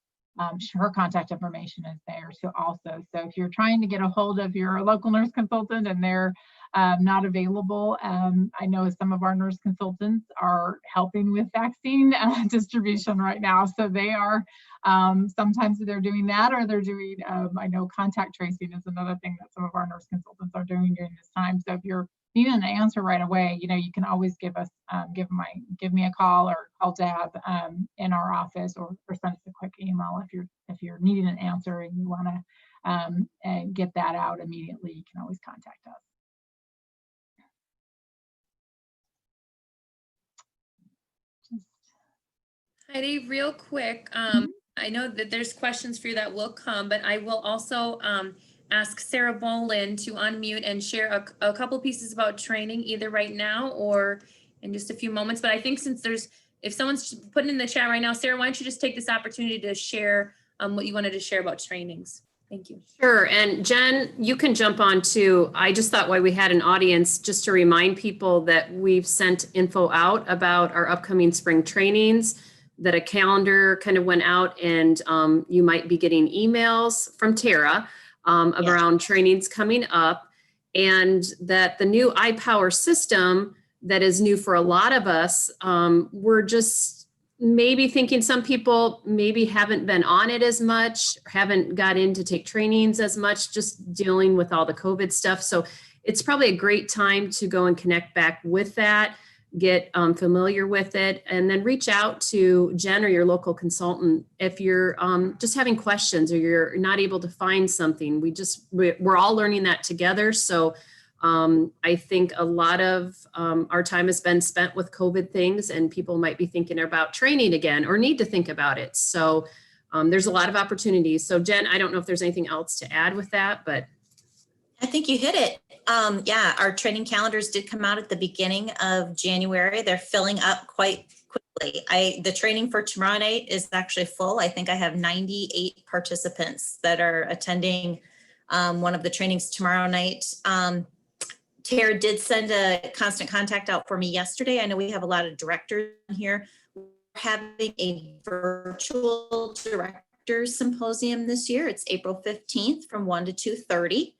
Her contact information is there too also. So if you're trying to get a hold of your local nurse consultant and they're not available, I know some of our nurse consultants are helping with vaccine distribution right now. So they are, sometimes they're doing that, or they're doing, I know contact tracing is another thing that some of our nurse consultants are doing during this time. So if you're needing an answer right away, you can always give me a call, or call Deb in our office, or send us a quick email if you're needing an answer and you want to get that out immediately. You can always contact us. Heidi, real quick, I know that there's questions for you that will come, but I will also ask Sarah Bolin to unmute and share a couple pieces about training, either right now or in just a few moments. But I think since there's if someone's putting in the chat right now, Sarah, why don't you just take this opportunity to share what you wanted to share about trainings? Thank you. Sure. And Jen, you can jump on too. I just thought while we had an audience, just to remind people that we've sent info out about our upcoming spring trainings, that a calendar kind of went out, and you might be getting emails from Tara around trainings coming up, and that the new iPower system that is new for a lot of us, we're just maybe thinking some people maybe haven't been on it as much, haven't got in to take trainings as much, just dealing with all the COVID stuff. So it's probably a great time to go and connect back with that, get familiar with it, and then reach out to Jen or your local consultant if you're just having questions or you're not able to find something. We're all learning that together. So I think a lot of our time has been spent with COVID things, and people might be thinking about training again or need to think about it. So there's a lot of opportunities. So Jen, I don't know if there's anything else to add with that, but. I think you hit it. Yeah, our training calendars did come out at the beginning of January. They're filling up quite quickly. The training for tomorrow night is actually full. I think I have 98 participants that are attending one of the trainings tomorrow night. Tara did send a constant contact out for me yesterday. I know we have a lot of directors here. We're having a virtual directors symposium this year. It's April 15th from 1 to 2:30.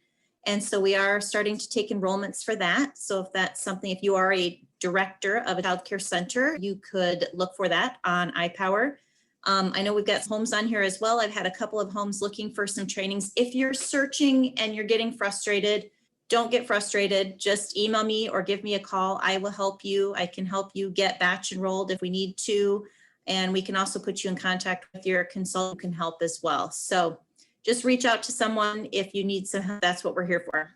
And so we are starting to take enrollments for that. So if that's something, if you are a director of a childcare center, you could look for that on iPower. I know we've got homes on here as well. I've had a couple of homes looking for some trainings. If you're searching and you're getting frustrated, don't get frustrated. Just email me or give me a call. I will help you. I can help you get batch enrolled if we need to. And we can also put you in contact with your consultant who can help as well. So just reach out to someone if you need some help. That's what we're here for.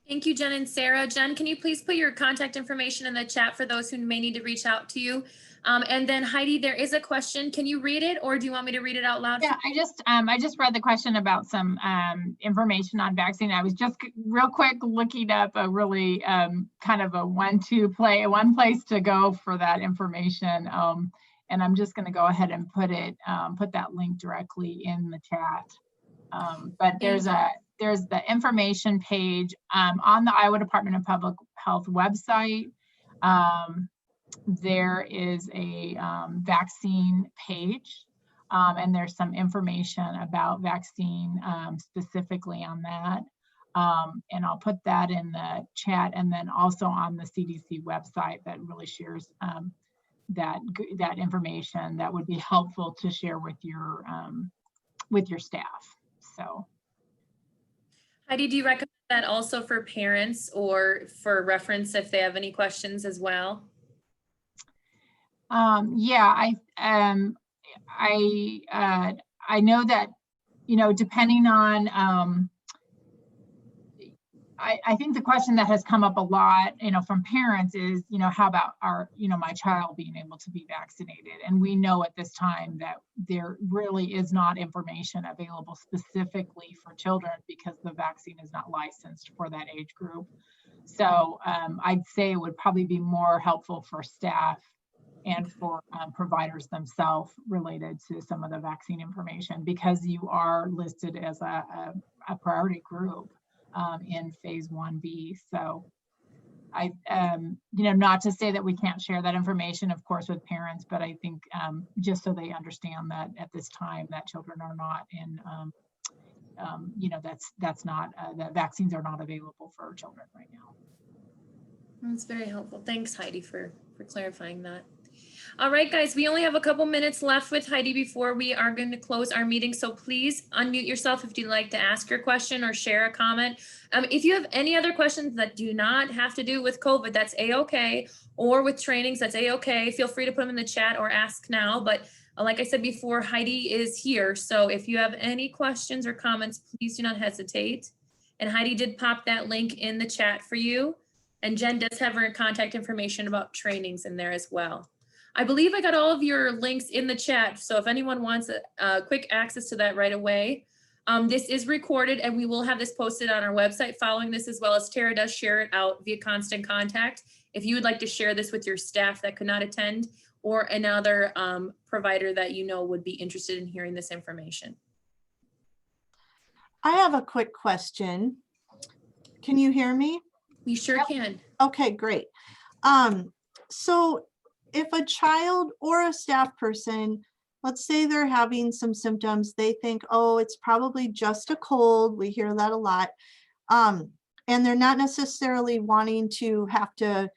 Thank you, Jen and Sarah. Jen, can you please put your contact information in the chat for those who may need to reach out to you? And then Heidi, there is a question. Can you read it, or do you want me to read it out loud? Yeah, I just read the question about some information on vaccine. I was just real quick looking up a really kind of a one place to go for that information. And I'm just going to go ahead and put that link directly in the chat. But there's the information page on the Iowa Department of Public Health website. There is a vaccine page, and there's some information about vaccine specifically on that. And I'll put that in the chat, and then also on the CDC website that really shares that information that would be helpful to share with your staff. So. Heidi, do you recommend that also for parents or for reference if they have any questions as well? Yeah, I know that, depending on, I think the question that has come up a lot, from parents is, how about my child being able to be vaccinated? And we know at this time that there really is not information available specifically for children because the vaccine is not licensed for that age group. So I'd say it would probably be more helpful for staff and for providers themselves related to some of the vaccine information, because you are listed as a priority group in phase 1B. So I, not to say that we can't share that information, of course, with parents, but I think just so they understand that at this time that children are not in, that's not, the vaccines are not available for children right now. That's very helpful. Thanks, Heidi, for clarifying that. All right, guys, we only have a couple minutes left with Heidi before we are going to close our meeting. So please unmute yourself if you'd like to ask your question or share a comment. If you have any other questions that do not have to do with COVID, that's a-okay, or with trainings, that's a-okay. Feel free to put them in the chat or ask now. But like I said before, Heidi is here. So if you have any questions or comments, please do not hesitate. And Heidi did pop that link in the chat for you. And Jen does have her contact information about trainings in there as well. I believe I got all of your links in the chat. So if anyone wants a quick access to that right away, This is recorded and we will have this posted on our website following this, as well as Tara does share it out via constant contact. If you would like to share this with your staff that could not attend, or another provider that you know would be interested in hearing this information. I have a quick question. Can you hear me? We sure can. Okay, great. So if a child or a staff person, let's say they're having some symptoms, they think, oh, it's probably just a cold. We hear that a lot. And they're not necessarily wanting to have to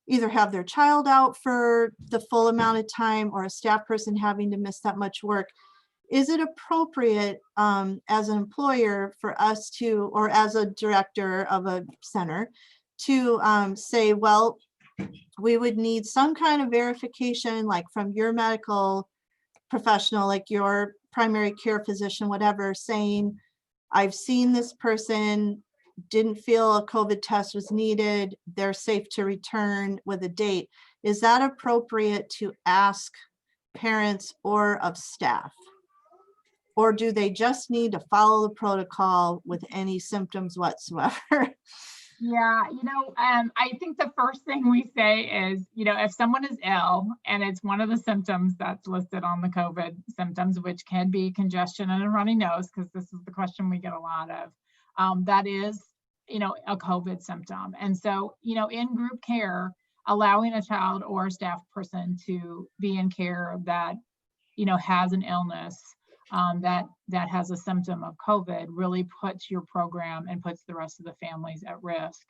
either have their child out for the full amount of time or a staff person having to miss that much work. Is it appropriate as an employer for us to, or as a director of a center, to say, well, we would need some kind of verification, like from your medical professional, like your primary care physician, whatever, saying, I've seen this person, didn't feel a COVID test was needed, they're safe to return with a date. Is that appropriate to ask parents or of staff? Or do they just need to follow the protocol with any symptoms whatsoever? Yeah, I think the first thing we say is, if someone is ill and it's one of the symptoms that's listed on the COVID symptoms, which can be congestion and a runny nose, because this is the question we get a lot of, that is, a COVID symptom. And so, in group care, allowing a child or a staff person to be in care that, has an illness that has a symptom of COVID really puts your program and puts the rest of the families at risk.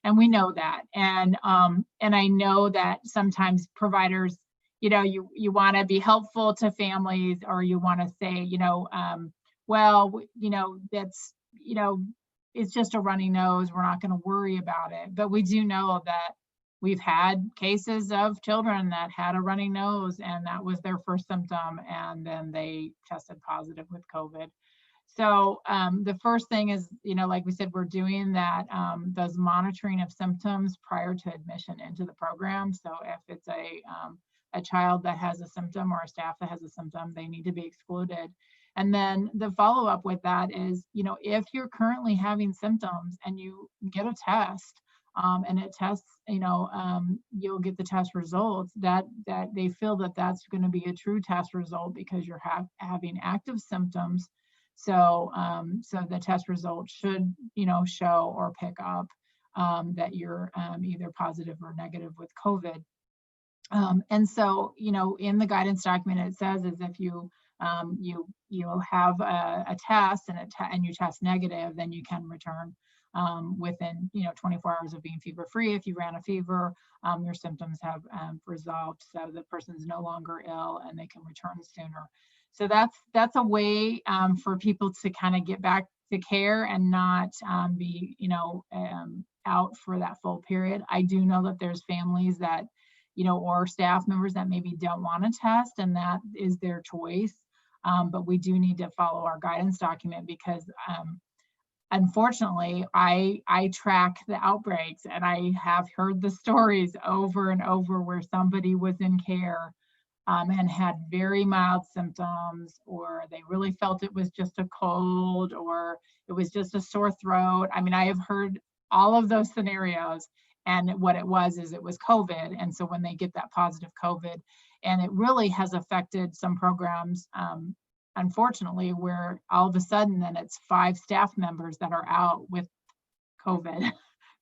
And we know that. And I know that sometimes providers, you want to be helpful to families, or you want to say, well, that's, it's just a runny nose. We're not going to worry about it. But we do know that we've had cases of children that had a runny nose and that was their first symptom, and then they tested positive with COVID. So the first thing is, like we said, we're doing that, those monitoring of symptoms prior to admission into the program. So if it's a child that has a symptom or a staff that has a symptom, they need to be excluded. And then the follow-up with that is, if you're currently having symptoms and you get a test, and it tests, you'll get the test results that they feel that that's going to be a true test result because you're having active symptoms. So the test results should, show or pick up that you're either positive or negative with COVID. And so, in the guidance document, it says is if you have a test and you test negative, then you can return within 24 hours of being fever free. If you ran a fever, your symptoms have resolved, so the person's no longer ill and they can return sooner. So that's a way for people to kind of get back to care and not be out for that full period. I do know that there's families that or staff members that maybe don't want to test, and that is their choice. But we do need to follow our guidance document because unfortunately, I track the outbreaks, and I have heard the stories over and over where somebody was in care and had very mild symptoms, or they really felt it was just a cold, or it was just a sore throat. I mean, I have heard all of those scenarios, and what it was is it was COVID. And so when they get that positive COVID, and it really has affected some programs, unfortunately, where all of a sudden then it's 5 staff members that are out with COVID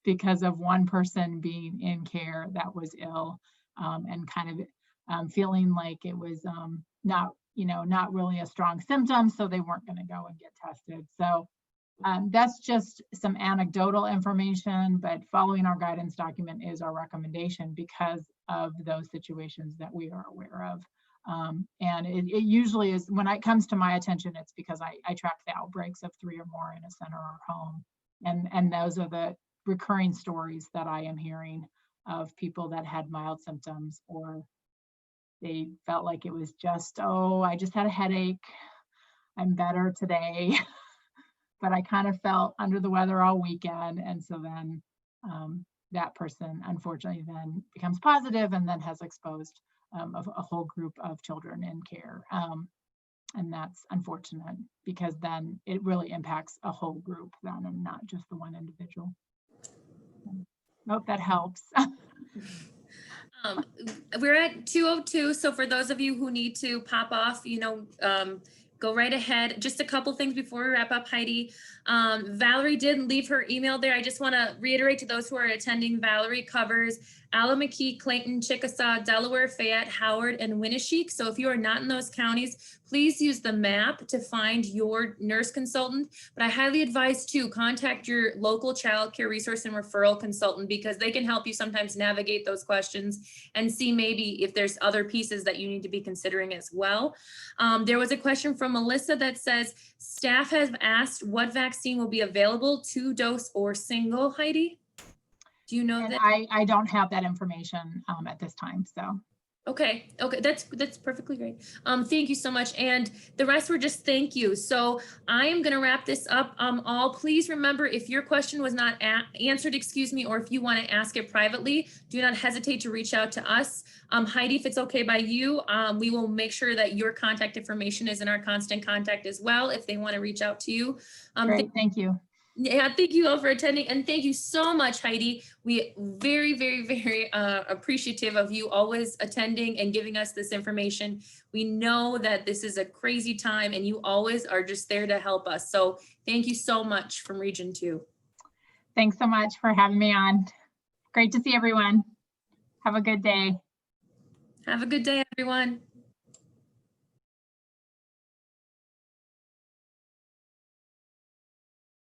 because of one person being in care that was ill, and kind of feeling like it was not really a strong symptom, so they weren't going to go and get tested. So that's just some anecdotal information, but following our guidance document is our recommendation because of those situations that we are aware of. And it usually is, when it comes to my attention, it's because I track the outbreaks of 3 or more in a center or home. And those are the recurring stories that I am hearing of people that had mild symptoms, or they felt like it was just, oh, I just had a headache, I'm better today, but I kind of felt under the weather all weekend. And so then that person unfortunately then becomes positive and then has exposed a whole group of children in care. And that's unfortunate because then it really impacts a whole group then and not just the one individual. Hope that helps. We're at 2:02, so for those of you who need to pop off, go right ahead. Just a couple things before we wrap up, Heidi. Valerie did leave her email there. I just want to reiterate to those who are attending, Valerie covers Allamakee, Clayton, Chickasaw, Delaware, Fayette, Howard, and Winneshiek. So if you are not in those counties, please use the map to find your nurse consultant. But I highly advise to contact your local child care resource and referral consultant because they can help you sometimes navigate those questions and see maybe if there's other pieces that you need to be considering as well. There was a question from Melissa that says, staff have asked what vaccine will be available, 2-dose or single, Heidi? Do you know And that? I don't have that information at this time, so. Okay, that's perfectly great. Thank you so much. And the rest were just thank you. So I am gonna wrap this up. All please remember, if your question was not answered, excuse me, or if you wanna ask it privately, do not hesitate to reach out to us. Heidi, if it's okay by you, we will make sure that your contact information is in our constant contact as well, if they wanna reach out to you. Great, thank you. Yeah, thank you all for attending, and thank you so much, Heidi. We very, very, very appreciative of you always attending and giving us this information. We know that this is a crazy time and you always are just there to help us. So thank you so much from Region 2. Thanks so much for having me on. Great to see everyone. Have a good day. Have a good day, everyone.